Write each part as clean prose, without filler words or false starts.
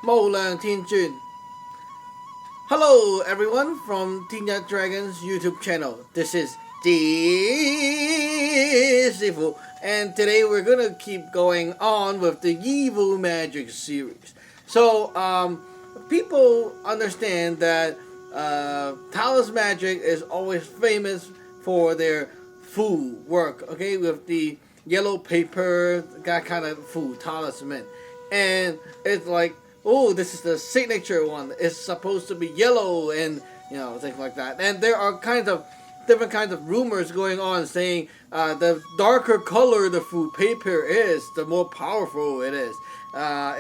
無量天尊. Hello everyone from tinyatdragon's YouTube channel. This is Daoism, and today we're gonna keep going on with the evil magic series. So people understand that Taoist magic is always famous for their fu work, okay, with the yellow paper, that kind of fu talisman. And it's like, oh, this is the signature one. It's supposed to be yellow and, you know, things like that. And there are different kinds of rumors going on saying the darker color the fu paper is, the more powerful it is.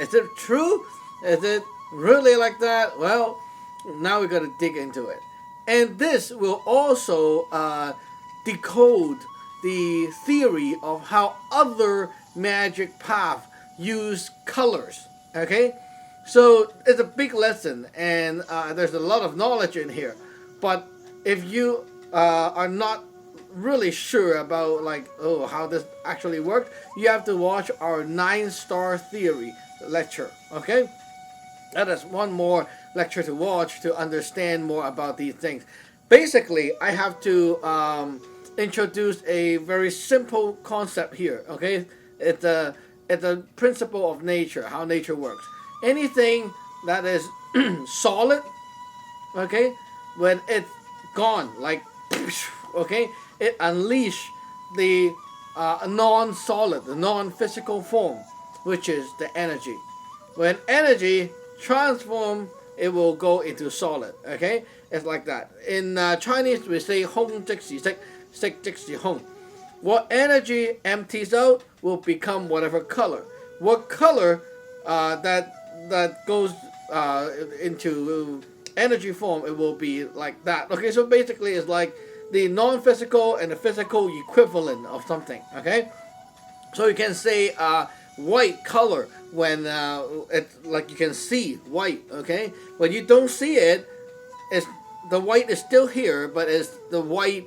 Is it true? Is it really like that? Well, now we got to dig into it. And this will also decode the theory of how other magic paths use colors. Okay, so it's a big lesson, and there's a lot of knowledge in here. But if you are not really sure about how this actually works, you have to watch our 9-star theory lecture. Okay, that is one more lecture to watch to understand more about these things. Basically, I have to introduce a very simple concept here. Okay, it's a principle of nature, how nature works. Anything that is solid, okay, when it's gone, okay, it unleash the non-solid, the non-physical form, which is the energy. When energy transform, it will go into solid. Okay, it's like that. In Chinese, we say "hong 即是色，色即是空." What energy empties out will become whatever color. What color that goes into energy form, it will be like that. Okay, so basically it's like the non-physical and the physical equivalent of something. Okay, so you can say white color when it's like you can see white. Okay, when you don't see it, the white is still here, but it's the white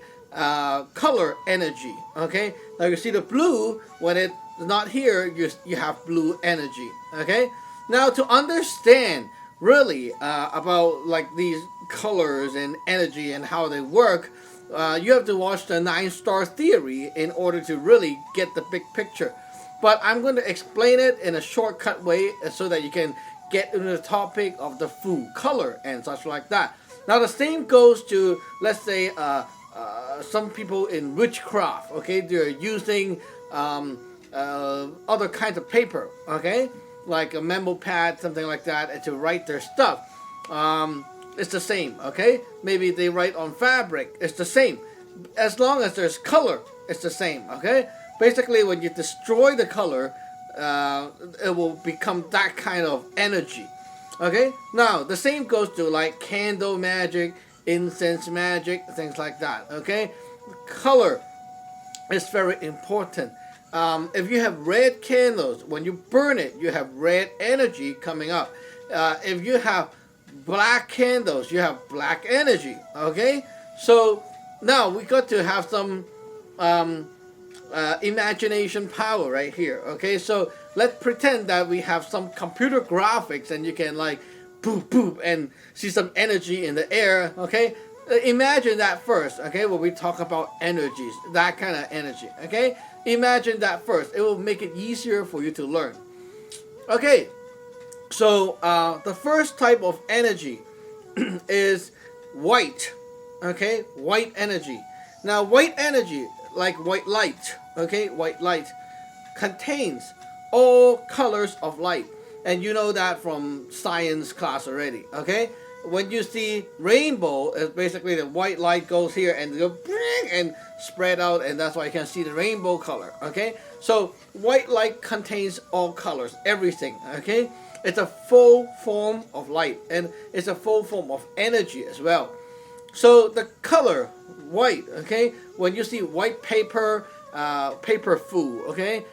color energy. Okay, now you see the blue, when it's not here, you have blue energy. Okay, now to understand really about these colors and energy and how they work, you have to watch the 9-star theory in order to really get the big picture. But I'm going to explain it in a shortcut way so that you can get into the topic of the fu color and such like that. Now the same goes to, let's say, some people in witchcraft. Okay, they're using other kinds of paper. Okay, like a memo pad, something like that, and to write their stuff. It's the same. Okay, maybe they write on fabric. It's the same. As long as there's color, it's the same. Okay, basically when you destroy the color, it will become that kind of energy. Okay, now the same goes to like candle magic, incense magic, things like that. Okay, color is very important. If you have red candles, when you burn it, you have red energy coming up. If you have black candles, you have black energy. Okay, so now we got to have some imagination power right here. Okay, so let's pretend that we have some computer graphics and you can boop boop and see some energy in the air. Okay, imagine that first. Okay, when we talk about energies, that kind of energy. Okay, imagine that first. It will make it easier for you to learn. Okay, so the first type of energy is white. Okay, white energy. Now white energy, like white light, okay, white light contains all colors of light, and you know that from science class already. Okay, when you see rainbow, it's basically the white light goes here and go and spread out, and that's why you can see the rainbow color. Okay, so white light contains all colors, everything. Okay, it's a full form of light, and it's a full form of energy as well. So the color white, okay, when you see white paper, paper fu, okay,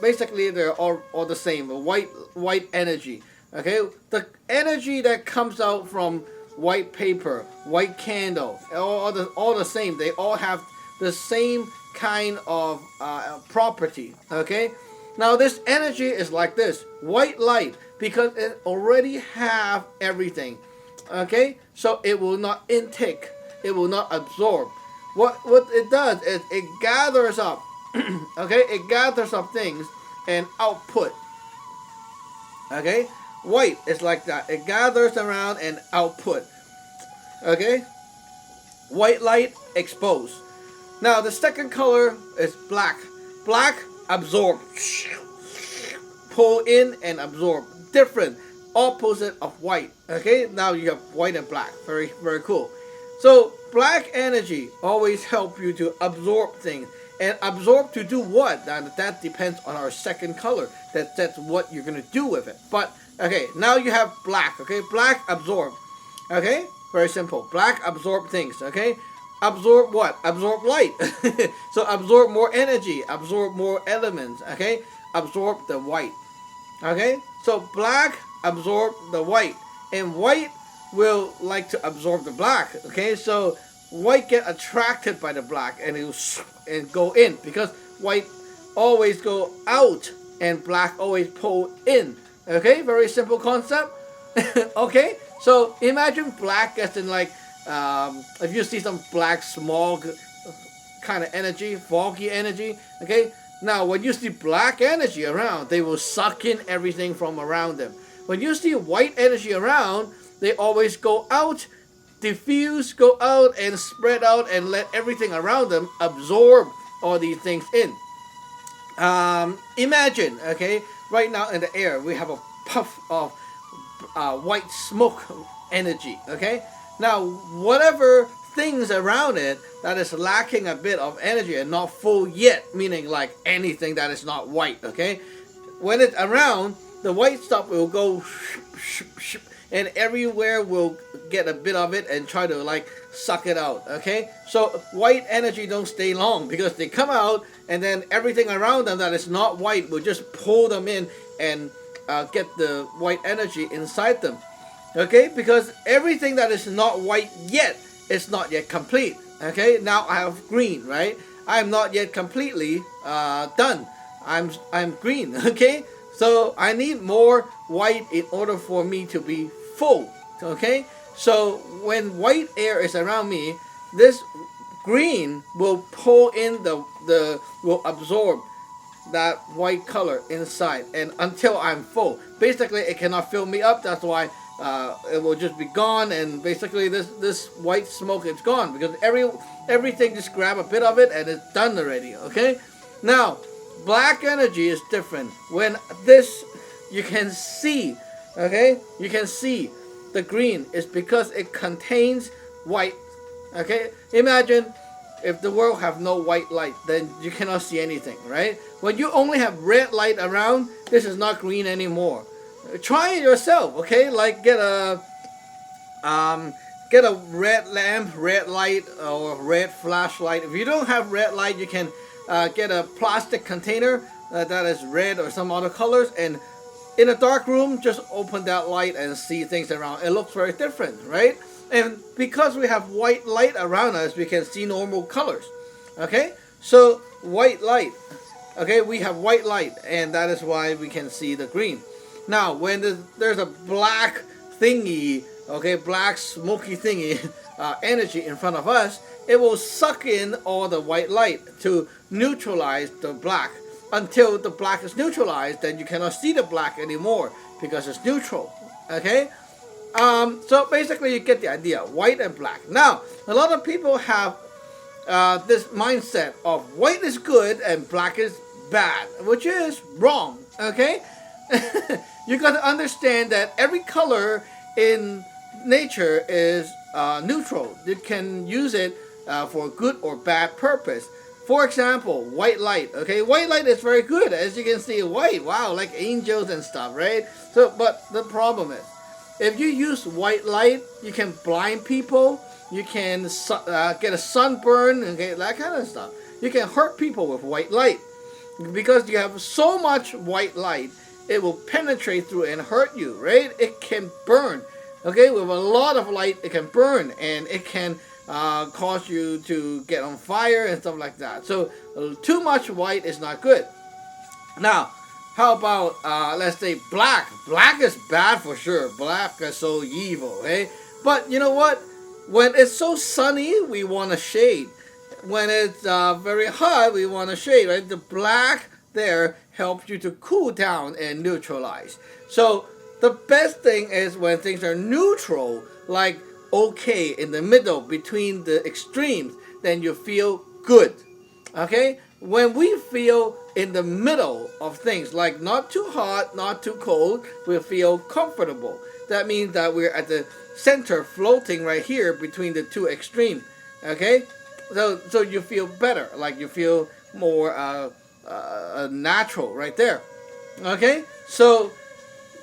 basically they're all the same, white energy. Okay, the energy that comes out from white paper, white candle, all the same. They all have the same kind of property. Okay, now this energy is like this: white light because it already have everything. Okay, so it will not intake, it will not absorb. What it does is it gathers up. Okay, it gathers up things and output. Okay, white is like that. It gathers around and output. Okay, white light exposed. Now the second color is black. Black absorb, pull in and absorb. Different, opposite of white. Okay, now you have white and black. Very, very cool. So black energy always help you to absorb things. And absorb to do what? That depends on our second color. That's what you're going to do with it. But, okay, now you have black. Okay, black absorb. Okay, very simple. Black absorb things. Okay, absorb what? Absorb light. So absorb more energy. Absorb more elements. Okay, absorb the white. Okay, so black absorb the white. And white will like to absorb the black. Okay, so white get attracted by the black and it will and go in, because white always go out and black always pull in. Okay, very simple concept. Okay, so imagine black as in like if you see some black smog kind of energy, foggy energy. Okay, now when you see black energy around, they will suck in everything from around them. When you see white energy around, they always go out, diffuse, go out and spread out and let everything around them absorb all these things in. Imagine, okay, right now in the air we have a puff of white smoke energy. Okay, now whatever things around it that is lacking a bit of energy and not full yet, meaning like anything that is not white. Okay, when it's around, the white stuff will go and everywhere will get a bit of it and try to like suck it out. Okay, so white energy don't stay long, because they come out and then everything around them that is not white will just pull them in and get the white energy inside them. Okay, because everything that is not white yet is not yet complete. Okay, now I have green, right? I'm not yet completely done. I'm green. Okay, so I need more white in order for me to be full. Okay, so when white air is around me, this green will pull in will absorb that white color inside, and until I'm full. Basically, it cannot fill me up. That's why it will just be gone, and basically this white smoke is gone, because everything just grab a bit of it and it's done already. Okay, now black energy is different. When this, you can see, okay, you can see the green is because it contains white. Okay, imagine if the world have no white light, then you cannot see anything, right? When you only have red light around, this is not green anymore. Try it yourself. Okay, like get a red lamp, red light, or red flashlight. If you don't have red light, you can get a plastic container that is red or some other colors, and in a dark room, just open that light and see things around. It looks very different, right? And because we have white light around us, we can see normal colors. Okay, so white light. Okay, we have white light, and that is why we can see the green. Now, when there's a black thingy, okay, black smoky thingy energy in front of us, it will suck in all the white light to neutralize the black. Until the black is neutralized, then you cannot see the black anymore because it's neutral. Okay, so basically you get the idea, white and black. Now, a lot of people have this mindset of white is good and black is bad, which is wrong. Okay, you got to understand that every color in nature is neutral. You can use it for good or bad purpose. For example, white light. Okay, white light is very good. As you can see, white, wow, like angels and stuff, right? So, but the problem is, if you use white light, you can blind people. You can get a sunburn, okay, that kind of stuff. You can hurt people with white light, because you have so much white light, it will penetrate through and hurt you, right? It can burn. Okay, with a lot of light, it can burn, and it can cause you to get on fire and stuff like that. So too much white is not good. Now, How about, let's say black? Black is bad for sure. Black is so evil, okay? But you know what? When it's so sunny, we want a shade. When it's very hot, we want a shade, right? The black there helps you to cool down and neutralize. So the best thing is when things are neutral, like okay, in the middle, between the extremes, then you feel good, okay? When we feel in the middle of things, like not too hot, not too cold, we feel comfortable. That means that we're at the center, floating right here between the two extremes, okay? So you feel better, like you feel more natural right there, okay? So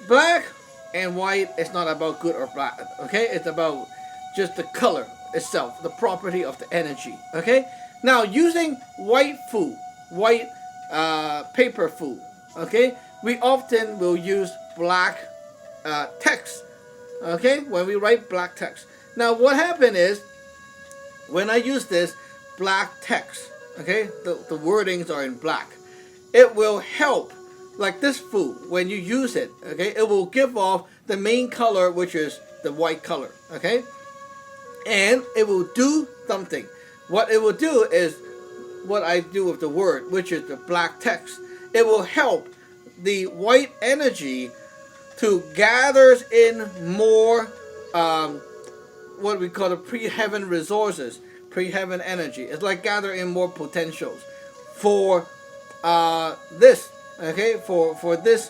black and white is not about good or bad, okay? It's about just the color itself, the property of the energy, okay? Now, using white food, white paper food, okay? We often will use black text, okay? When we write black text. Now, what happened is, when I use this black text, okay? The wordings are in black. It will help, like this food, when you use it, okay? It will give off the main color, which is the white color, okay? And it will do something. What it will do is what I do with the word, which is the black text. It will help the white energy to gather in more what we call the pre-heaven resources, pre-heaven energy. It's like gathering more potentials for this, okay, for this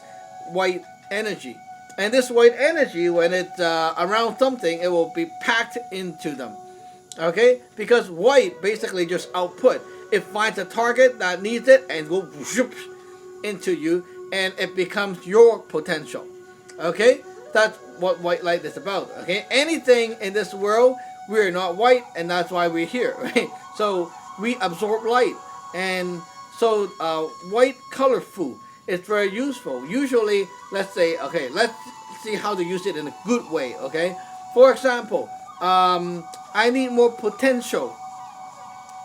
white energy. And this white energy, when it's around something, it will be packed into them. Okay, because white basically just output. It finds a target that needs it and go into you, and it becomes your potential. Okay, that's what white light is about. Okay, anything in this world, we're not white, and that's why we're here. Right? So we absorb light, and so white color food is very useful. Usually, let's say, okay, let's see how to use it in a good way. Okay, for example, I need more potential.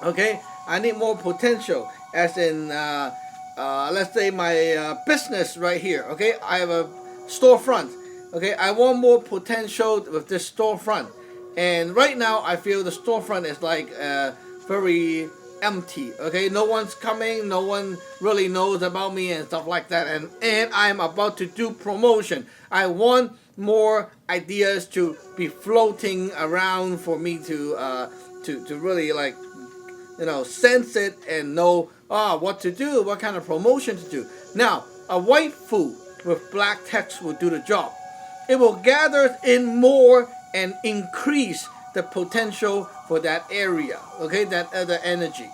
Okay, I need more potential, as in, let's say my business right here. Okay, I have a storefront. Okay, I want more potential with this storefront, and right now I feel the storefront is like very empty. Okay, no one's coming, no one really knows about me and stuff like that, and I'm about to do promotion. I want more ideas to be floating around for me to really, like, you know, sense it and know what to do, what kind of promotion to do. Now, a white food with black text will do the job. It will gather in more and increase the potential for that area, okay, that other energy.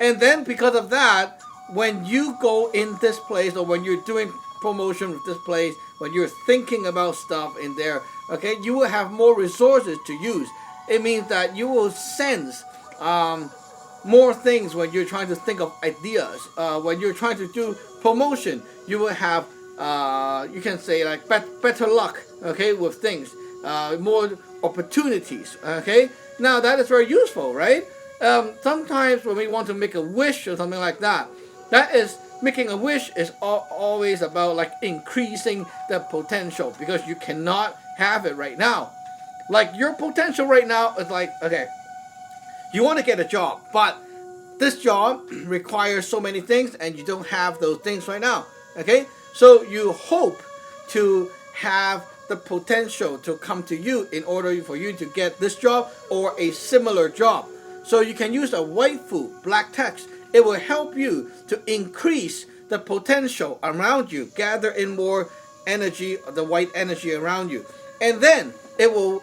And then because of that, when you go in this place, or when you're doing promotion with this place, when you're thinking about stuff in there, okay, you will have more resources to use. It means that you will sense more things when you're trying to think of ideas. When you're trying to do promotion, you will have, you can say, like better luck, okay, with things, more opportunities, okay. Now that is very useful, right? Sometimes when we want to make a wish or something like that, that is, making a wish is always about like increasing the potential, because you cannot have it right now. Like your potential right now is like, okay, you want to get a job, but this job requires so many things and you don't have those things right now. Okay, so you hope to have the potential to come to you in order for you to get this job or a similar job. So you can use a white food, black text. It will help you to increase the potential around you, gather in more energy, the white energy around you. And then it will,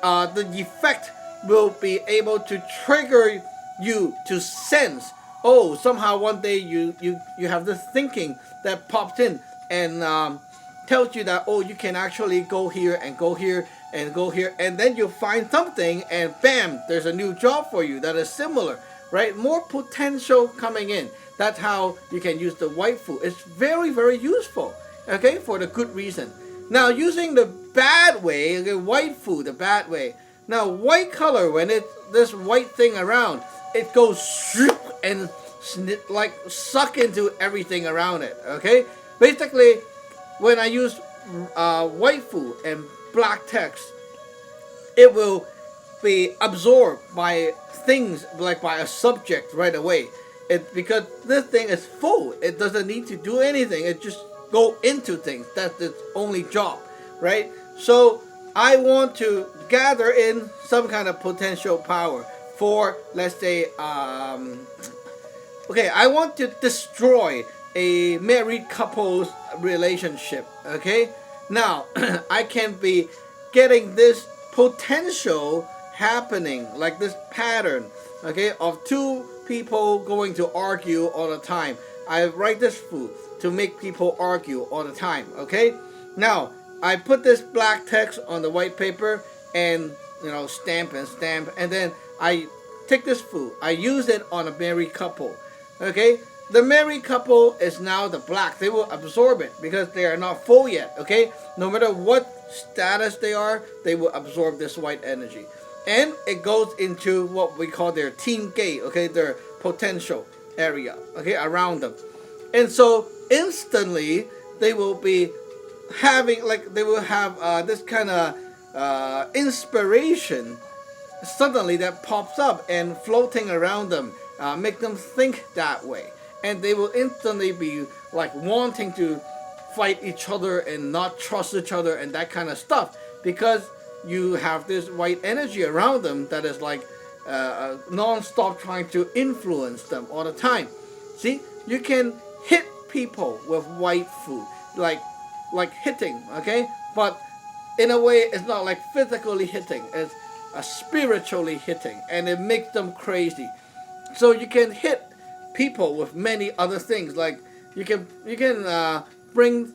the effect will be able to trigger you to sense, oh, somehow one day you have this thinking that pops in and tells you that, oh, you can actually go here and go here and go here, and then you find something and bam, there's a new job for you that is similar, right? More potential coming in. That's how you can use the white food. It's very, very useful, okay, for the good reason. Now, using the bad way, okay, white food, the bad way. Now, white color, when it's this white thing around, it goes and like suck into everything around it, okay? Basically, when I use white fu and black text, it will be absorbed by things, like by a subject right away. Because this thing is full, it doesn't need to do anything. It just go into things. That's its only job, right? So I want to gather in some kind of potential power for, let's say, okay, I want to destroy a married couple's relationship. Okay, now I can be getting this potential happening, like this pattern, okay, of two people going to argue all the time. I write this food to make people argue all the time. Okay, now I put this black text on the white paper and stamp, and then I take this food, I use it on a married couple. Okay, the married couple is now the black. They will absorb it because they are not full yet. Okay, no matter what status they are, they will absorb this white energy, and it goes into what we call their teen gate. Okay, their potential area. Okay, around them, and so instantly they will be having, like, they will have this kind of inspiration suddenly that pops up and floating around them, make them think that way, and they will instantly be like wanting to fight each other and not trust each other and that kind of stuff, because you have this white energy around them that is like non-stop trying to influence them all the time. See, you can hit people with white food, like hitting, okay, but in a way it's not like physically hitting, it's spiritually hitting, and it makes them crazy. So you can hit people with many other things, like you can bring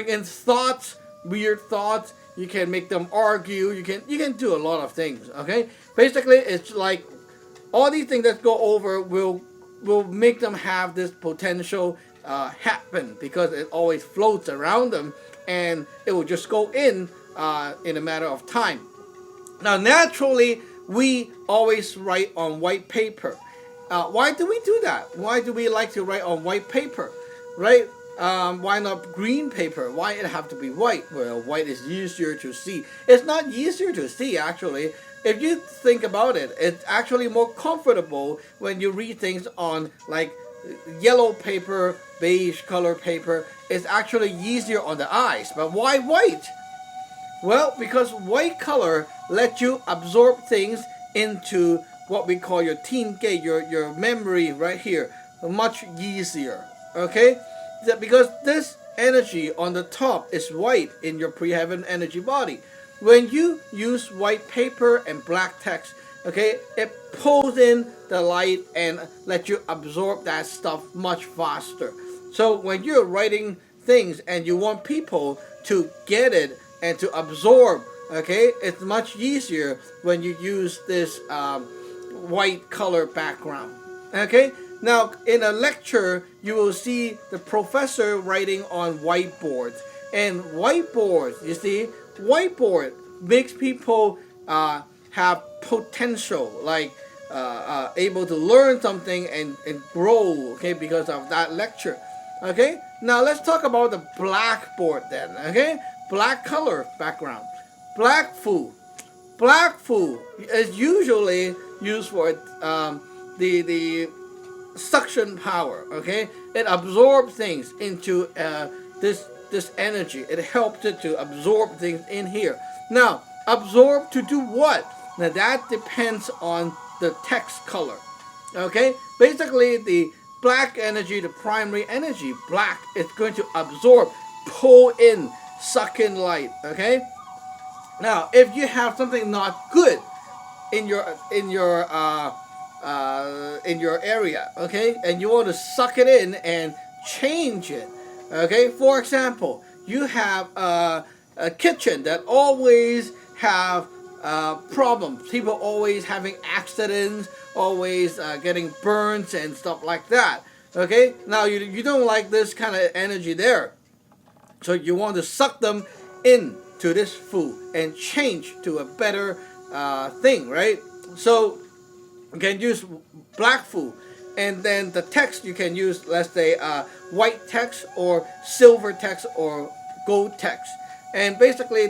in thoughts, weird thoughts. You can make them argue. You can do a lot of things. Okay, basically it's like all these things that go over will make them have this potential happen, because it always floats around them, and it will just go in a matter of time. Now, naturally, we always write on white paper. Why do we do that? Why do we like to write on white paper, right? Why not green paper? Why it have to be white? Well, white is easier to see. It's not easier to see, actually. If you think about it, it's actually more comfortable when you read things on like yellow paper, beige color paper. It's actually easier on the eyes. But why white? Well, because white color lets you absorb things into what we call your teen gate, your memory right here, much easier. Okay? Because this energy on the top is white in your pre-heaven energy body. When you use white paper and black text, okay, it pulls in the light and lets you absorb that stuff much faster. So when you're writing things and you want people to get it and to absorb, okay, it's much easier when you use this white color background. Okay, now in a lecture you will see the professor writing on whiteboards, and whiteboards, you see, whiteboard makes people have potential, like able to learn something and grow, okay, because of that lecture. Okay, now let's talk about the blackboard then. Okay, black color background. Black food is usually used for the suction power. Okay, it absorbs things into this energy. It helps it to absorb things in here. Now, absorb to do what? Now that depends on the text color. Okay, basically the black energy, the primary energy, black, is going to absorb, pull in, suck in light. Okay. Now, if you have something not good in your area, okay, and you want to suck it in and change it, okay. For example, you have a kitchen that always have problems. People always having accidents, always getting burns and stuff like that. Okay. Now you don't like this kind of energy there, so you want to suck them in to this food and change to a better thing, right? So you can use black food and then the text you can use, let's say white text or silver text or gold text. And basically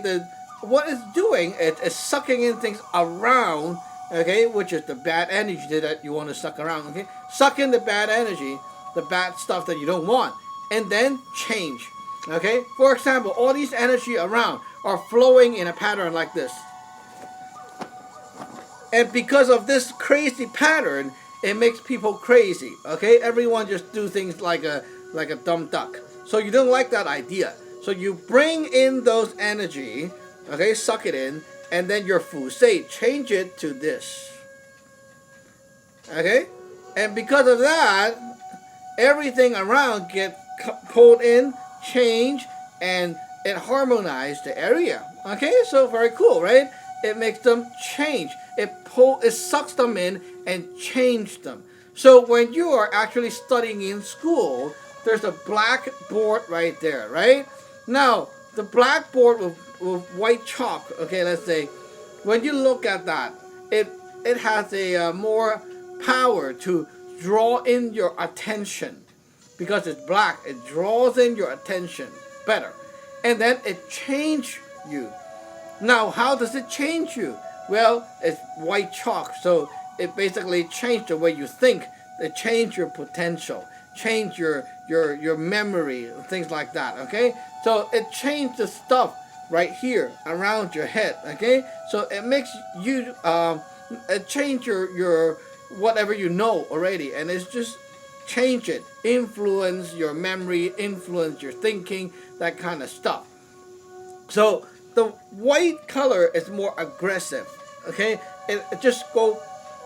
what it's doing is sucking in things around, okay, which is the bad energy that you want to suck around, okay? Suck in the bad energy, the bad stuff that you don't want, and then change, okay? For example, all these energy around are flowing in a pattern like this. And because of this crazy pattern, it makes people crazy, okay? Everyone just do things like a dumb duck. So you don't like that idea. So you bring in those energy, okay, suck it in, and then your fu say, change it to this. Okay? And because of that, everything around get pulled in, change, and it harmonizes the area. Okay? So very cool, right? It makes them change. It sucks them in and change them. So when you are actually studying in school, there's a blackboard right there, right? Now, the blackboard with white chalk, okay, let's say, when you look at that, it has a more power to draw in your attention. Because it's black, it draws in your attention better. And then it changes you. Now, how does it change you? Well, it's white chalk, so it basically changes the way you think. It changes your potential, change your memory, things like that, okay? So it changes the stuff right here around your head, okay? So it makes you it change your whatever you know already, and it's just change it, influence your memory, influence your thinking, that kind of stuff. So the white color is more aggressive, okay? It just go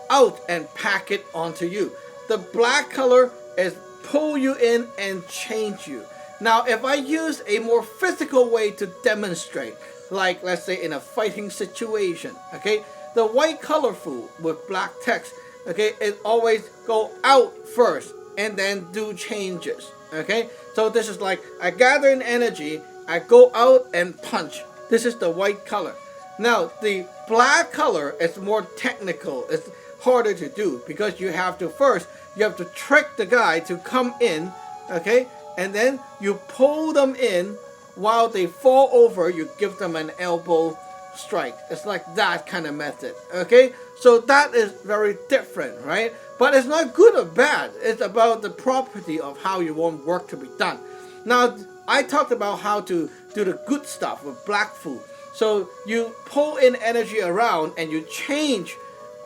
out and pack it onto you. The black color is pull you in and change you. Now, if I use a more physical way to demonstrate, like let's say in a fighting situation, okay, the white colorful with black text, okay, it always go out first and then do changes, okay? So this is like I gather in energy, I go out and punch. This is the white color. Now, the black color is more technical. It's harder to do because you have to trick the guy to come in, okay? And then you pull them in while they fall over, you give them an elbow strike. It's like that kind of method, okay? So that is very different, right? But it's not good or bad. It's about the property of how you want work to be done. Now, I talked about how to do the good stuff with black food. So you pull in energy around and you change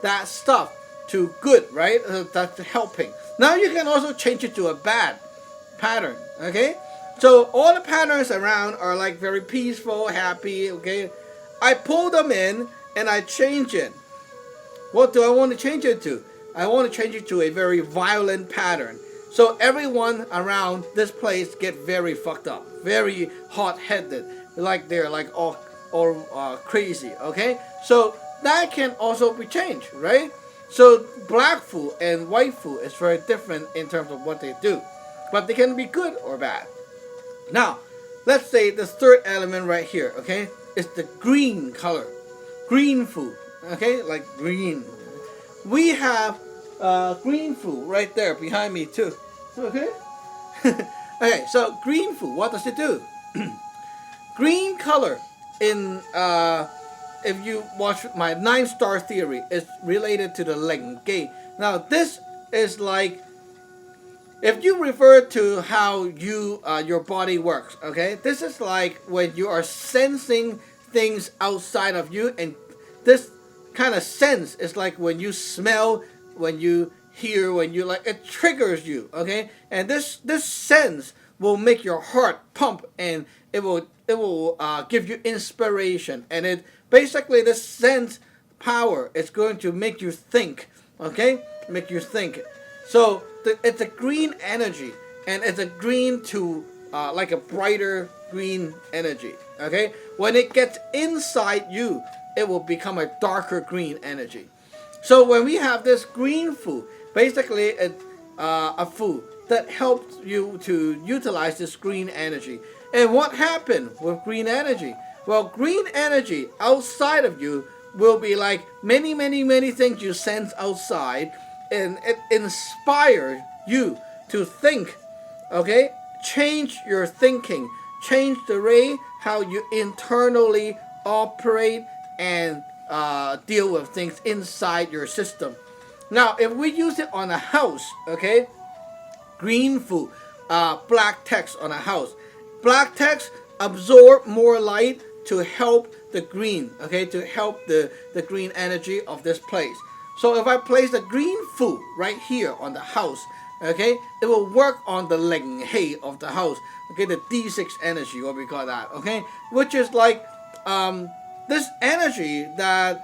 that stuff to good, right? That's helping. Now you can also change it to a bad pattern, okay? So all the patterns around are like very peaceful, happy, okay? I pull them in and I change it. What do I want to change it to? I want to change it to a very violent pattern. So everyone around this place get very fucked up, very hot-headed, like they're like all crazy, okay? So that can also be changed, right? So black food and white food is very different in terms of what they do, but they can be good or bad. Now, let's say the third element right here, okay, is the green color, green food, okay, like green. We have green food right there behind me too, okay? Okay, so green food, what does it do? Green color in if you watch my 9-star theory, is related to the Leng Gei. Now this is like, if you refer to how your body works, okay, this is like when you are sensing things outside of you, and this kind of sense is like when you smell, when you hear, when you like, it triggers you, okay, and this sense will make your heart pump, and it will give you inspiration, and it basically, this sense power is going to make you think, okay, make you think. So it's a green energy, and it's a green to like a brighter green energy, okay. When it gets inside you, it will become a darker green energy. So when we have this green food, basically it's a food that helps you to utilize this green energy. And what happened with green energy? Well, green energy outside of you will be like many things you sense outside. and it inspires you to think, okay? Change your thinking, change the way how you internally operate and deal with things inside your system. Now, if we use it on a house, okay? Green fu, black text on a house. Black text absorb more light to help the green, okay? To help the green energy of this place. So if I place the green fu right here on the house, okay, it will work on the ling hei of the house, okay, the D6 energy, what we call that, okay, which is like this energy that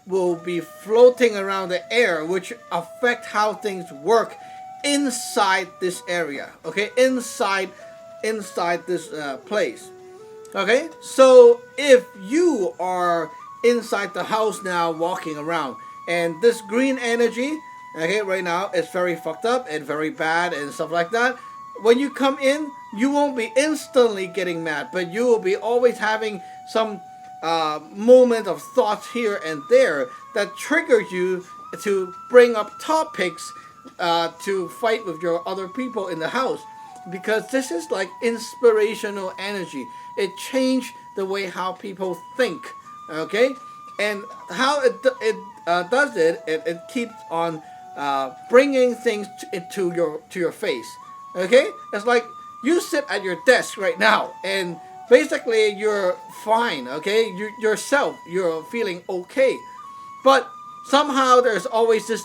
will be floating around the air, which affect how things work inside this area, okay, inside this place, okay. So if you are inside the house now walking around and this green energy, okay, right now it's very fucked up and very bad and stuff like that, when you come in, you won't be instantly getting mad, but you will be always having some moment of thoughts here and there that trigger you to bring up topics to fight with your other people in the house, because this is like inspirational energy. It changed the way how people think, okay, and how it does it keeps on bringing things to your face, okay. It's like you sit at your desk right now and basically you're fine, okay, yourself, you're feeling okay, but somehow there's always this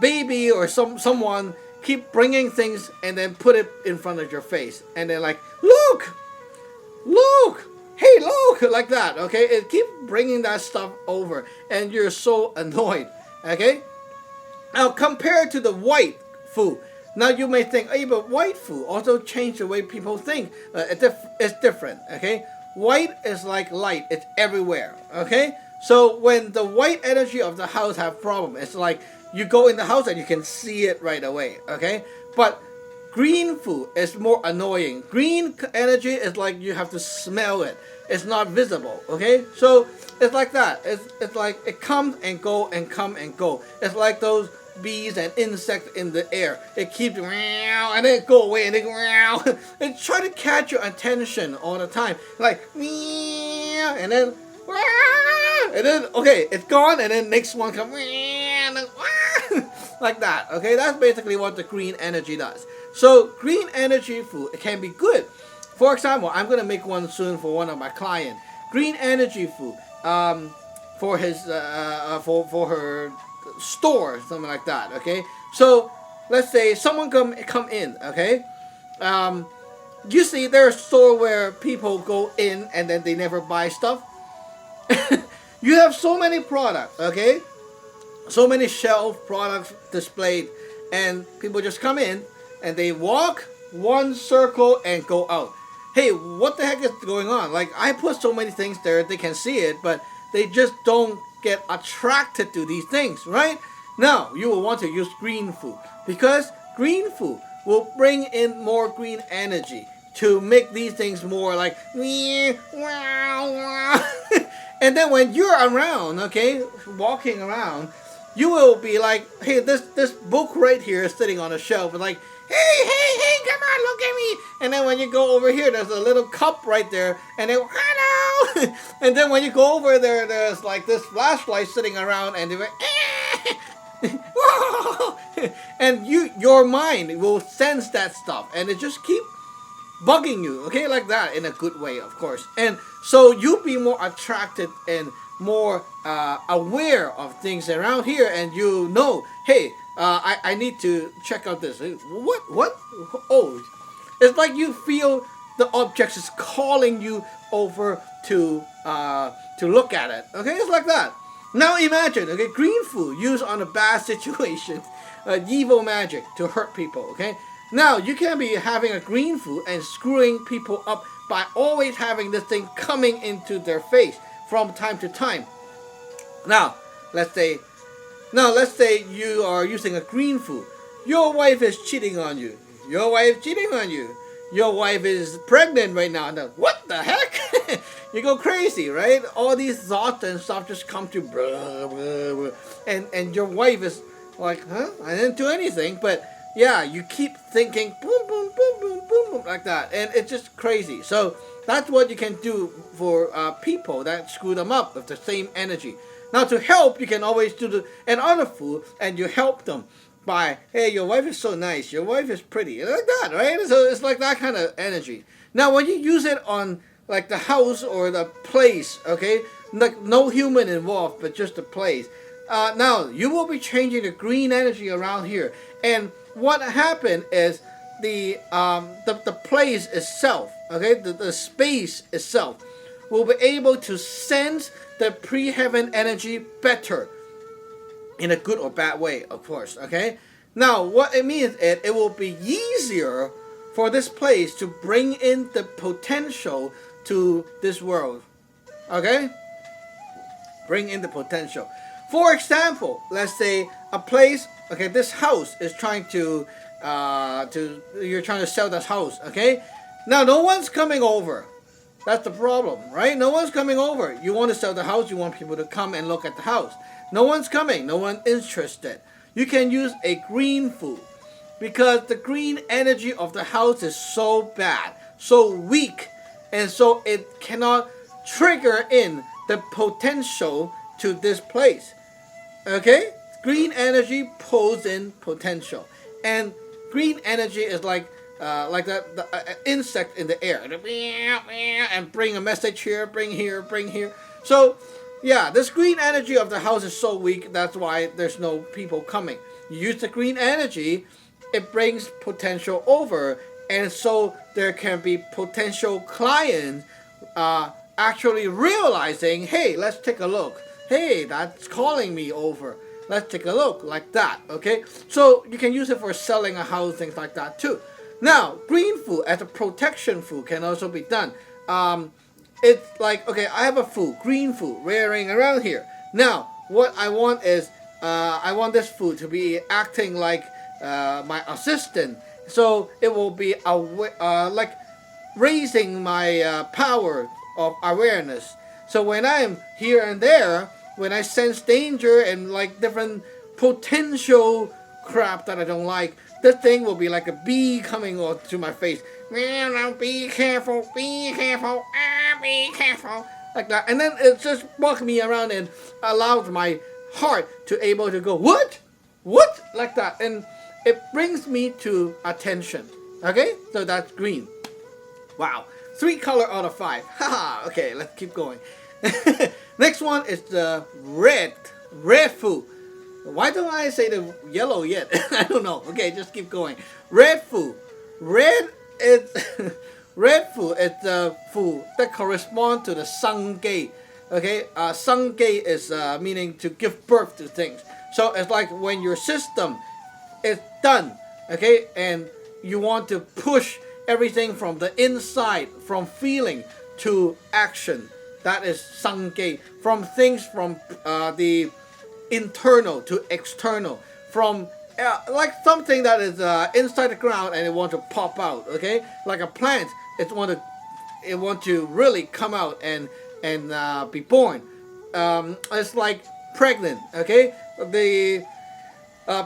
baby or someone keep bringing things and then put it in front of your face and they're like, look, hey, look, like that, okay. It keeps bringing that stuff over and you're so annoyed, okay. Now compared to the white fu, now you may think, hey, but white fu also changed the way people think. It's different, okay. White is like light, it's everywhere, okay. So when the white energy of the house have problem, it's like you go in the house and you can see it right away, okay. But green fu is more annoying. Green energy is like you have to smell it. It's not visible, okay? So it's like that. It's like it comes and go and come and go. It's like those bees and insects in the air. It keeps meow and then go away and then meow. It try to catch your attention all the time. Like meow and then okay, it's gone and then next one comes like that, okay. That's basically what the green energy does. So green energy food, it can be good. For example, I'm gonna make one soon for one of my clients. Green energy food, for his for her store, something like that. Okay. So let's say someone come in. Okay. You see, there's a store where people go in and then they never buy stuff. You have so many products. Okay. So many shelf products displayed, and people just come in and they walk one circle and go out. Hey, what the heck is going on? Like, I put so many things there, they can see it, but they just don't get attracted to these things, right? Now, you will want to use green food, because green food will bring in more green energy to make these things more like and then when you're around, okay, walking around, you will be like, hey, this book right here is sitting on a shelf, and like, hey, come on, look at me. And then when you go over here, there's a little cup right there, and then hello. And then when you go over there, there's like this flashlight sitting around, and they're and your mind will sense that stuff, and it just keep bugging you, okay, like that, in a good way, of course. And so you'll be more attracted and more aware of things around here, and you know, hey, I need to check out this. What? Oh, it's like you feel the object is calling you over to look at it. Okay, it's like that. Now imagine, okay, green food used on a bad situation, evil magic to hurt people. Okay, now you can be having a green food and screwing people up by always having this thing coming into their face from time to time. Now, let's say you are using a green food. Your wife is cheating on you. Your wife is pregnant right now. Now, what the heck? you go crazy, right? All these thoughts and stuff just come to blah, blah, blah. And your wife is like, huh? I didn't do anything, but yeah, you keep thinking boom, boom, boom, boom, boom, boom, like that, and it's just crazy. So that's what you can do for people that screw them up with the same energy. Now to help, you can always do another fool, and you help them by, hey, your wife is so nice, your wife is pretty, like that, right? So it's like that kind of energy. Now when you use it on like the house or the place, okay, like no human involved, but just the place. Now you will be changing the green energy around here, and what happened is the place itself, okay, the space itself will be able to sense the pre-heaven energy better, in a good or bad way, of course, okay? Now, what it means is it will be easier for this place to bring in the potential to this world, okay? Bring in the potential. For example, let's say a place, okay, this house is trying to you're trying to sell this house, okay? Now, no one's coming over. That's the problem, right? No one's coming over. You want to sell the house, you want people to come and look at the house. No one's coming, no one interested. You can use a green food, because the green energy of the house is so bad, so weak, and so it cannot trigger in the potential to this place. Okay? Green energy pulls in potential. And green energy is like the insect in the air, and bring a message here, bring here, bring here. So yeah, this green energy of the house is so weak, that's why there's no people coming. You use the green energy, it brings potential over, and so there can be potential clients actually realizing, hey, let's take a look. Hey, that's calling me over. Let's take a look, like that, okay? So you can use it for selling a house, things like that too. Now, green food as a protection food can also be done. It's like, okay, I have a food, green food, rearing around here. Now, what I want is, I want this food to be acting like my assistant. So it will be like raising my power of awareness. So when I'm here and there, when I sense danger and like different potential crap that I don't like, this thing will be like a bee coming to my face. Now be careful, be careful, be careful, like that. And then it just walks me around and allows my heart to able to go, what, like that, and it brings me to attention. Okay, so that's green. Wow, 3 color out of 5. Haha. Okay, let's keep going. Next one is the red food. Why don't I say the yellow yet? I don't know. Okay, just keep going. Red food. Red is red food is the food that corresponds to the sun gate. Okay, sun gate is meaning to give birth to things. So it's like when your system is done, okay, and you want to push everything from the inside, from feeling to action. That is sun gate. From things from the internal to external, from like something that is inside the ground and it wants to pop out, okay, like a plant, it want to really come out and be born. It's like pregnant, okay, the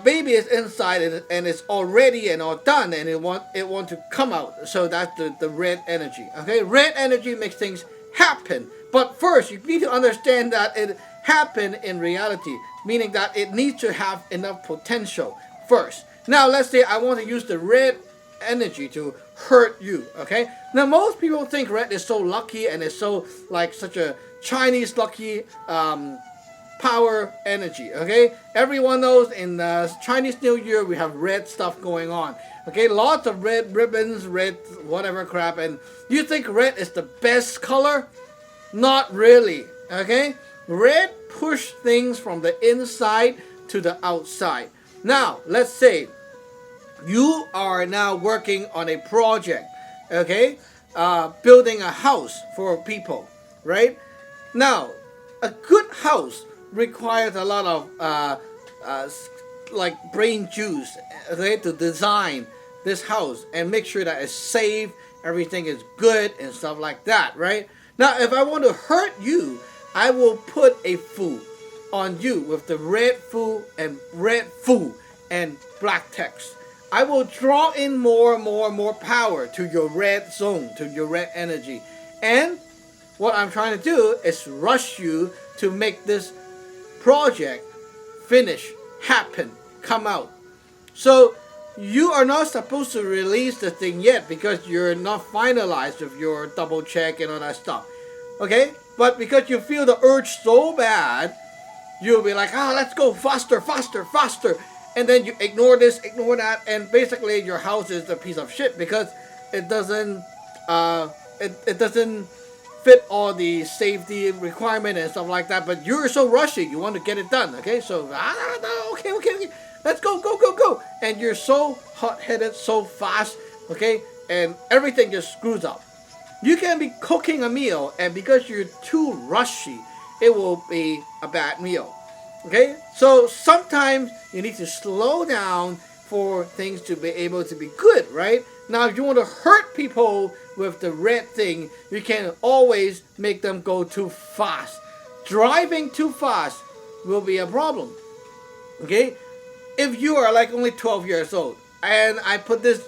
baby is inside and it's all ready and all done, and it want to come out. So that's the red energy. Okay, red energy makes things happen, but first you need to understand that it happened in reality, meaning that it needs to have enough potential first. Now let's say I want to use the red energy to hurt you. Okay, now most people think red is so lucky and it's so like such a Chinese lucky power energy. Okay, everyone knows in Chinese New Year we have red stuff going on. Okay, lots of red ribbons, red whatever crap, and you think red is the best color? Not really. Okay, red push things from the inside to the outside. Now let's say you are now working on a project, okay, building a house for people, right? Now a good house requires a lot of like brain juice, okay, to design this house and make sure that it's safe, everything is good and stuff like that, right? Now, if I want to hurt you, I will put a fu on you with the red fu and black text. I will draw in more and more and more power to your red zone, to your red energy. And what I'm trying to do is rush you to make this project finish, happen, come out. So you are not supposed to release the thing yet because you're not finalized with your double check and all that stuff. Okay? But because you feel the urge so bad, you'll be like, let's go faster, faster, faster. And then you ignore this, ignore that, and basically your house is a piece of shit because it doesn't it doesn't fit all the safety requirement and stuff like that. But you're so rushy, you want to get it done. Okay, so okay, let's go, and you're so hot-headed, so fast. Okay, and everything just screws up. You can be cooking a meal, and because you're too rushy, it will be a bad meal. Okay, so sometimes you need to slow down for things to be able to be good, right? Now, if you want to hurt people with the red thing, you can always make them go too fast. Driving too fast will be a problem. Okay, if you are like only 12 years old and I put this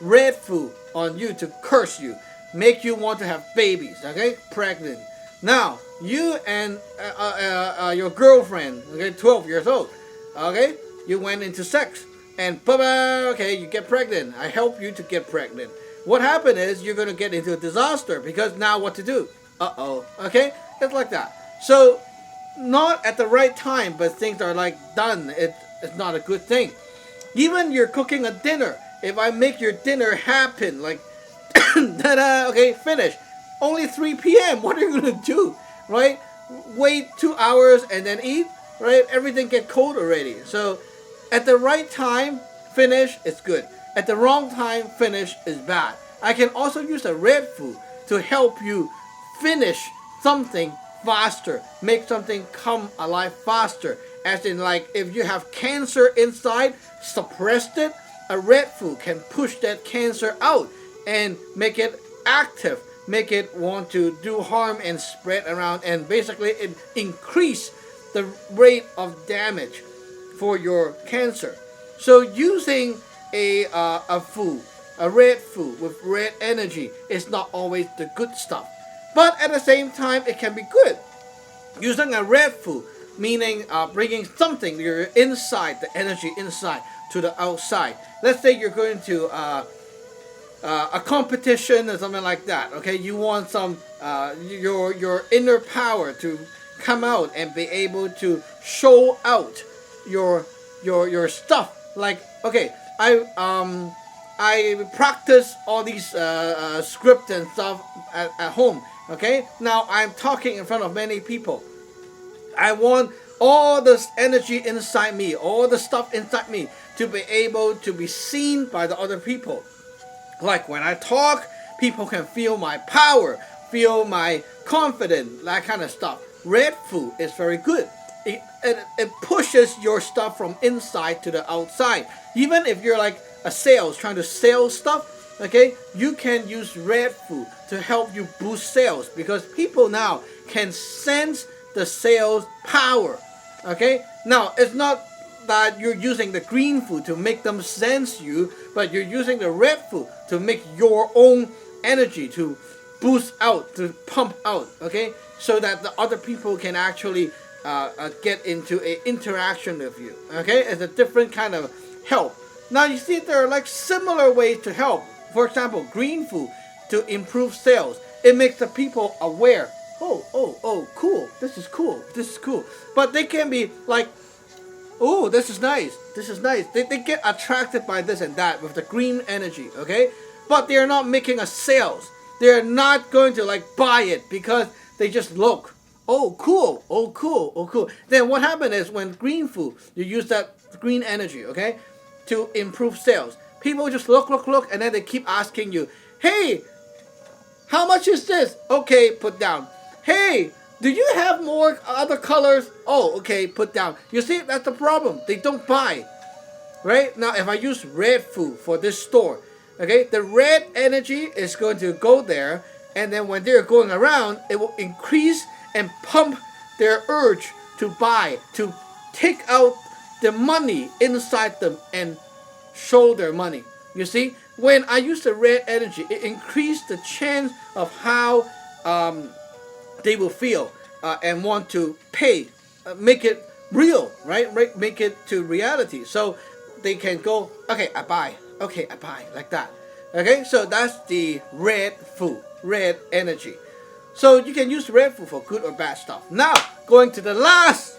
red food on you to curse you, make you want to have babies, okay, pregnant. Now, you and your girlfriend, okay, 12 years old, okay, you went into sex, and okay, you get pregnant. I help you to get pregnant. What happened is you're going to get into a disaster because now what to do? Okay, it's like that. So, not at the right time, but things are like done. It's not a good thing. Even you're cooking a dinner. If I make your dinner happen, like, okay, finish. Only 3 p.m. What are you going to do, right? Wait 2 hours and then eat, right? Everything get cold already. So at the right time, finish is good. At the wrong time, finish is bad. I can also use a red food to help you finish something faster, make something come alive faster. As in, like, if you have cancer inside, suppressed it, a red food can push that cancer out and make it active, make it want to do harm and spread around, and basically it increase the rate of damage for your cancer. So using a food, a red food with red energy is not always the good stuff. But at the same time, it can be good. Using a red food, meaning bringing something, your inside, the energy inside to the outside. Let's say you're going to a competition or something like that. Okay, you want some your inner power to come out and be able to show out your stuff. Like, okay, I practice all these script and stuff at home. Okay, now I'm talking in front of many people. I want all this energy inside me, all the stuff inside me to be able to be seen by the other people. Like when I talk, people can feel my power, feel my confidence, that kind of stuff. Red food is very good. It pushes your stuff from inside to the outside. Even if you're like a sales, trying to sell stuff, okay, you can use red food to help you boost sales because people now can sense the sales power. Okay, now it's not that you're using the green food to make them sense you, but you're using the red food to make your own energy to boost out, to pump out, okay, so that the other people can actually get into an interaction with you. Okay, it's a different kind of help. Now you see there are like similar ways to help. For example, green food to improve sales. It makes the people aware. Oh, cool. This is cool. But they can be like, oh, this is nice. They get attracted by this and that with the green energy, okay? But they're not making a sales. They're not going to like buy it because they just look. Oh, cool. Then what happens is when green food, you use that green energy, okay, to improve sales. People just look, and then they keep asking you, hey, how much is this? Okay, put down. Hey, do you have more other colors? Oh, okay, put down. You see, that's the problem. They don't buy. Right? Now, if I use red food for this store, okay, the red energy is going to go there and then when they're going around, it will increase and pump their urge to buy, to take out the money inside them and show their money. You see, when I use the red energy, it increased the chance of how they will feel and want to pay, make it real, right? Make it to reality. So they can go, okay, I buy, like that. Okay, so that's the red food, red energy. So you can use red food for good or bad stuff. Now, going to the last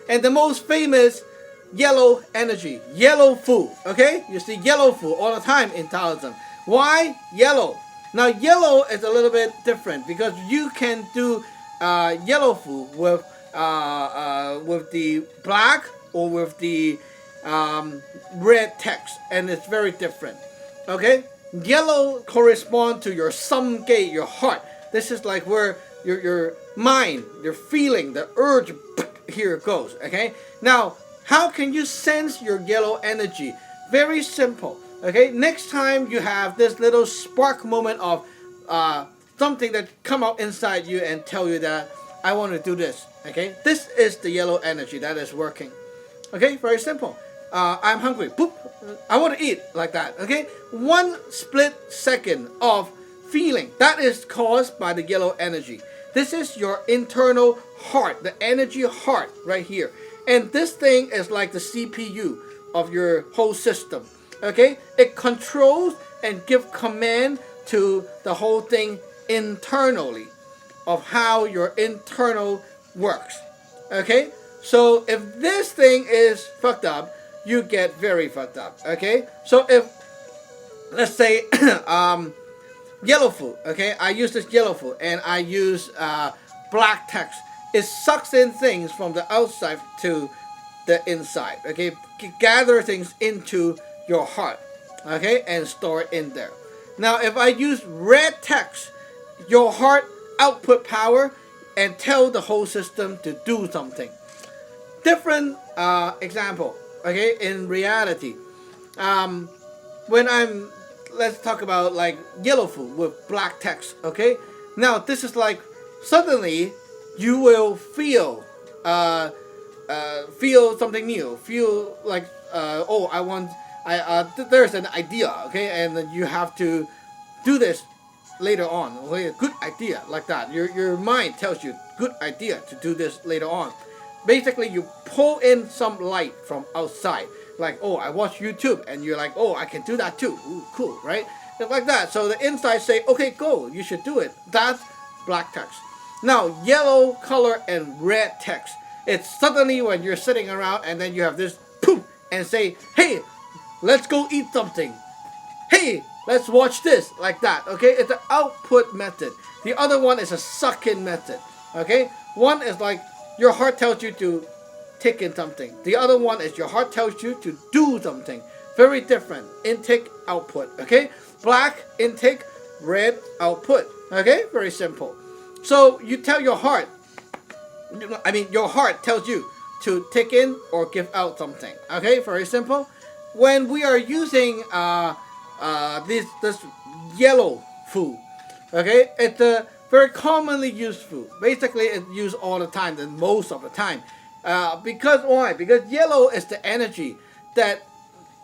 and the most famous yellow energy, yellow food. Okay, you see yellow food all the time in Taoism. Why yellow? Now, yellow is a little bit different because you can do yellow food with the black or with the red text, and it's very different. Okay, yellow corresponds to your Saam gate, your heart. This is like where your mind, your feeling, the urge, here it goes. Okay, now how can you sense your yellow energy? Very simple. Okay, next time you have this little spark moment of something that come out inside you and tell you that I want to do this. Okay, this is the yellow energy that is working. Okay, very simple. I'm hungry. Boop. I want to eat, like that. Okay, one split second of feeling that is caused by the yellow energy. This is your internal heart, the energy heart right here. And this thing is like the CPU of your whole system. Okay, it controls and gives command to the whole thing internally of how your internal works. Okay, so if this thing is fucked up, you get very fucked up. Okay, so if, let's say yellow food, okay, I use this yellow food and I use black text. It sucks in things from the outside to the inside. Okay, gather things into your heart, okay, and store it in there. Now, if I use red text, your heart output power and tell the whole system to do something. Different example, okay, in reality. When let's talk about like yellow food with black text, okay. Now, this is like suddenly you will feel something new. Feel like there's an idea, okay, and then you have to do this later on. Okay, a good idea, like that. Your mind tells you good idea to do this later on. Basically, you pull in some light from outside, like, oh, I watch YouTube, and you're like, oh, I can do that too. Ooh, cool, right? It's like that. So the inside say, okay, go, you should do it. That's black text. Now, yellow color and red text. It's suddenly when you're sitting around and then you have this poof and say, hey, let's go eat something. Hey, let's watch this, like that. Okay, it's an output method. The other one is a suck-in method. Okay, one is like your heart tells you to take in something. The other one is your heart tells you to do something. Very different. Intake, output. Okay, black intake, red output. Okay, very simple. So you tell your heart, your heart tells you to take in or give out something. Okay, very simple. When we are using this yellow food, okay, it's a very commonly used food. Basically, it's used all the time, and most of the time. Because why? Because yellow is the energy that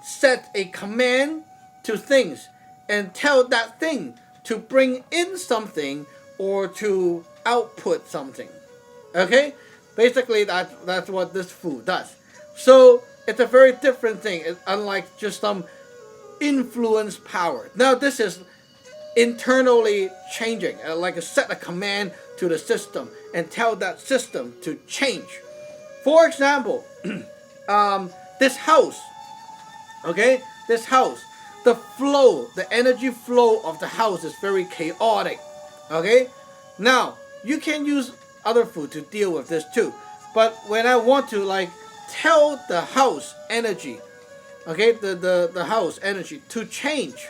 sets a command to things and tell that thing to bring in something or to output something. Okay, basically that's what this food does. So it's a very different thing. It's unlike just some influence power. Now this is internally changing, like set a command to the system and tell that system to change. For example, this house, okay, this house, the flow, the energy flow of the house is very chaotic. Okay, now you can use other food to deal with this too, but when I want to like tell the house energy, okay, the house energy to change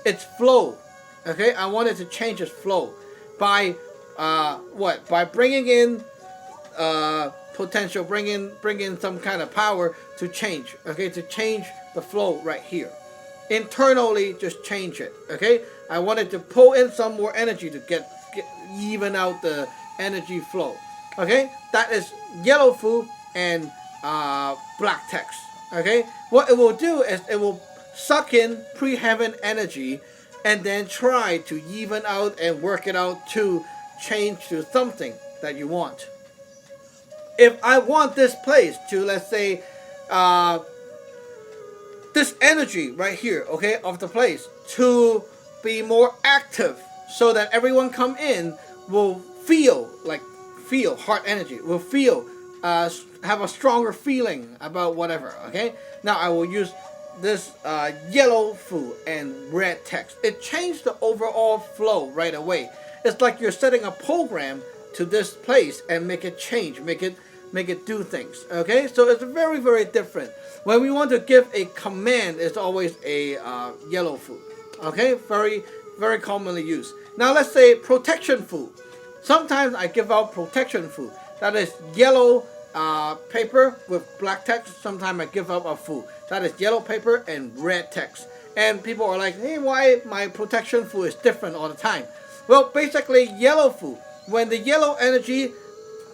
its flow, okay, I want it to change its flow by what? By bringing in potential, bring in some kind of power to change, okay, to change the flow right here. internally just change it. Okay, I wanted to pull in some more energy to get even out the energy flow. Okay, that is yellow fu and black text. Okay, what it will do is it will suck in pre-heaven energy and then try to even out and work it out to change to something that you want. If I want this place to, let's say, this energy right here, okay, of the place to be more active so that everyone come in will feel heart energy, will feel have a stronger feeling about whatever. Okay, now I will use this yellow fu and red text. It changed the overall flow right away. It's like you're setting a program to this place and make it change, make it do things. Okay, so it's very, very different. When we want to give a command, it's always a yellow fu. Okay, very, very commonly used. Now let's say protection fu. Sometimes I give out protection fu. That is yellow paper with black text. Sometimes I give out a fu. That is yellow paper and red text. And people are like, hey, why my protection fu is different all the time? Well, basically yellow fu. When the yellow energy,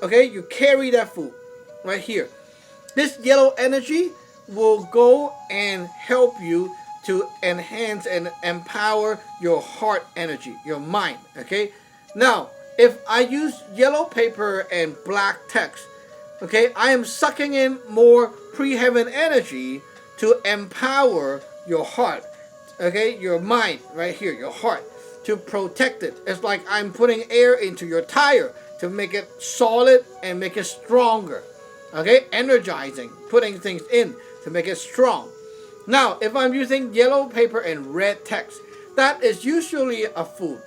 okay, you carry that fu right here. This yellow energy will go and help you to enhance and empower your heart energy, your mind. Okay. Now, if I use yellow paper and black text, okay, I am sucking in more pre-heaven energy to empower your heart, okay, your mind right here, your heart, to protect it. It's like I'm putting air into your tire to make it solid and make it stronger, okay, energizing, putting things in to make it strong. Now, if I'm using yellow paper and red text, that is usually a fu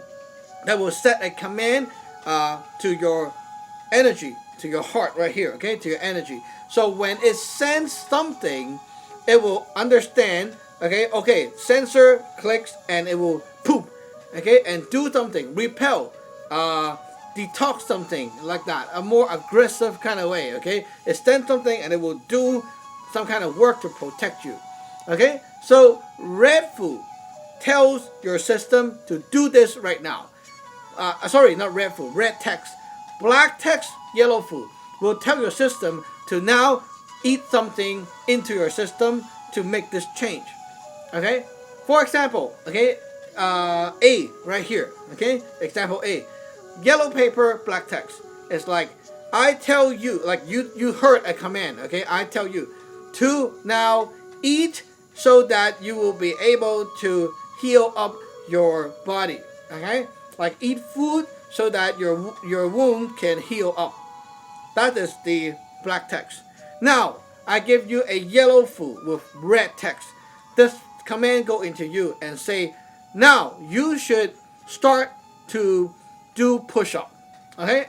that will set a command to your energy, to your heart right here, okay, to your energy. So when it sends something, it will understand, okay, sensor clicks and it will poop, okay, and do something, repel, detox something like that, a more aggressive kind of way, okay. It sends something and it will do some kind of work to protect you, okay. So red fu tells your system to do this right now. Sorry, not red fu, red text. Black text, yellow fu will tell your system to now eat something into your system to make this change. Okay, for example, okay, A right here. Okay, example A, yellow paper, black text. It's like I tell you, like you heard a command. Okay, I tell you to now eat so that you will be able to heal up your body. Okay, like eat food so that your wound can heal up. That is the black text. Now I give you a yellow fu with red text. This command go into you and say, now you should start to do push-up, okay,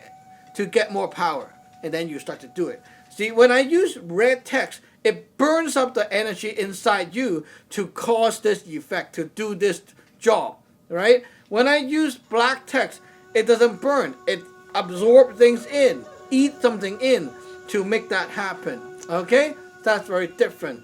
to get more power, and then you start to do it. See, when I use red text, it burns up the energy inside you to cause this effect, to do this job, right? When I use black text, it doesn't burn. It absorbs things in, eat something in to make that happen, okay? That's very different.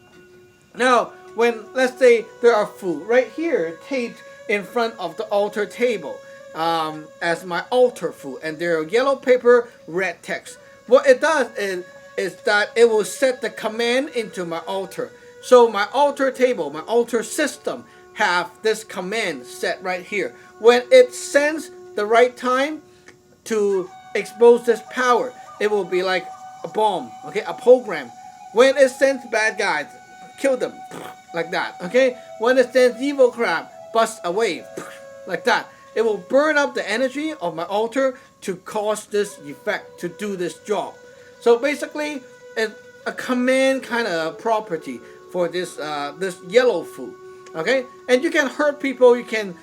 Now, when, let's say, there are food right here taped in front of the altar table as my altar food, and there are yellow paper, red text. What it does is that it will set the command into my altar. So my altar table, my altar system have this command set right here. When it sends the right time to expose this power, it will be like a bomb, okay, a program. When it sends bad guys, kill them, like that, okay? When it sends evil crab, bust away, like that. It will burn up the energy of my altar to cause this effect, to do this job. So basically, it's a command kind of property for this this yellow food, okay? And you can hurt people, you can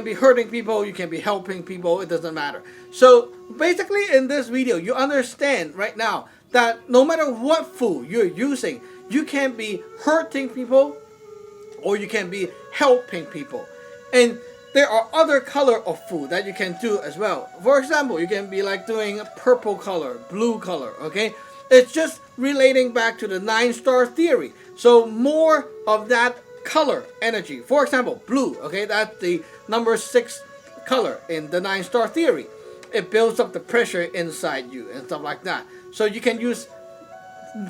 be hurting people, you can be helping people, it doesn't matter. So basically in this video, you understand right now that no matter what food you're using, you can be hurting people or you can be helping people. And there are other color of food that you can do as well. For example, you can be like doing purple color, blue color, okay? It's just relating back to the 9-star theory. So more of that color energy. For example, blue, okay, that's the number 6 color in the 9-star theory. It builds up the pressure inside you and stuff like that. So you can use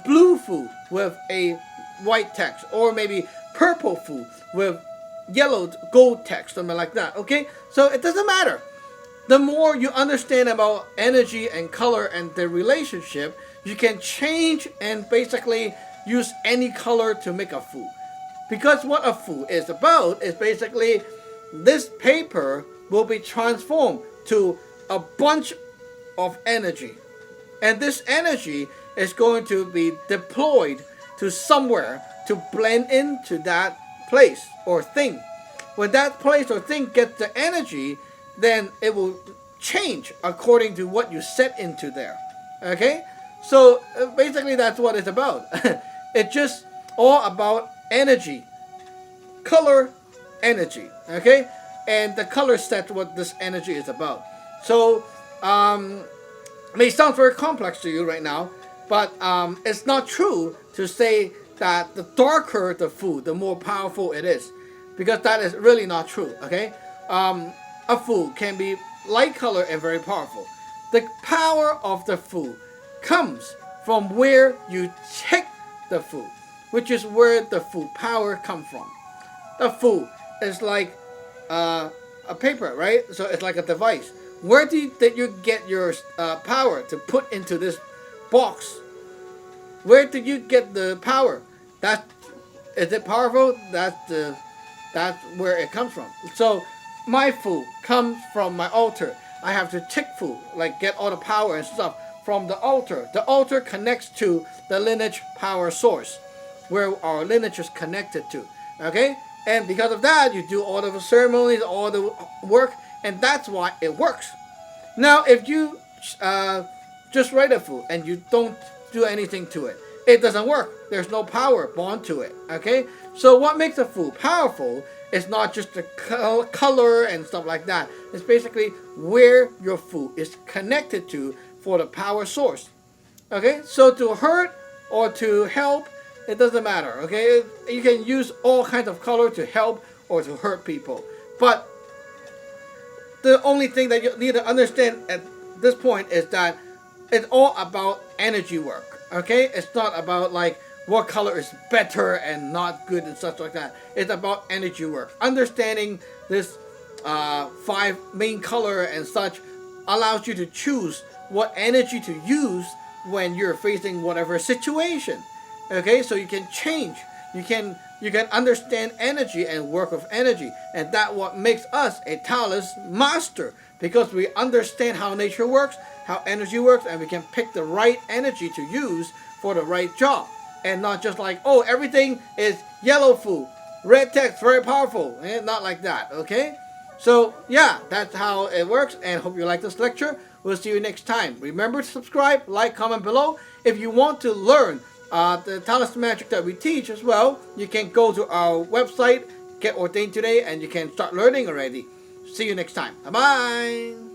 blue fu with a white text, or maybe purple fu with yellow gold text, something like that, okay? So it doesn't matter. The more you understand about energy and color and their relationship, you can change and basically use any color to make a fu. Because what a fu is about is basically this paper will be transformed to a bunch of energy. And this energy is going to be deployed to somewhere to blend into that place or thing. When that place or thing gets the energy, then it will change according to what you set into there. Okay? So basically that's what it's about. It's just all about energy. Color, energy. Okay? And the color sets what this energy is about. So, may sound very complex to you right now, but it's not true to say that the darker the fu, the more powerful it is. Because that is really not true, okay? A fu can be light color and very powerful. The power of the fu comes from where you take the fu, which is where the fu power comes from. The fu is like a paper, right? So it's like a device. Where did you get your power to put into this box? Where did you get the power? Is it powerful? That's where it comes from. So my fu comes from my altar. I have to take fu, like get all the power and stuff from the altar. The altar connects to the lineage power source, where our lineage is connected to. Okay? And because of that, you do all the ceremonies, all the work, and that's why it works. Now, if you just write a fu and you don't do anything to it, it doesn't work. There's no power bound to it. Okay? So what makes a fu powerful is not just the color and stuff like that. It's basically where your fu is connected to for the power source. Okay? So to hurt or to help, it doesn't matter. Okay? You can use all kinds of color to help or to hurt people. But the only thing that you need to understand at this point is that it's all about energy work. Okay? It's not about like what color is better and not good and such like that. It's about energy work. Understanding this 5 main color and such allows you to choose what energy to use when you're facing whatever situation. Okay, so you can change. You can understand energy and work with energy, and that's what makes us a Taoist master, because we understand how nature works, how energy works, and we can pick the right energy to use for the right job. And not just like, oh, everything is yellow fu, red text, very powerful. And not like that, okay? So, yeah, that's how it works. And hope you like this lecture. We'll see you next time. Remember to subscribe, like, comment below. If you want to learn the Taoist magic that we teach as well, you can go to our website, Get Ordained Today, and you can start learning already. See you next time. Bye-bye.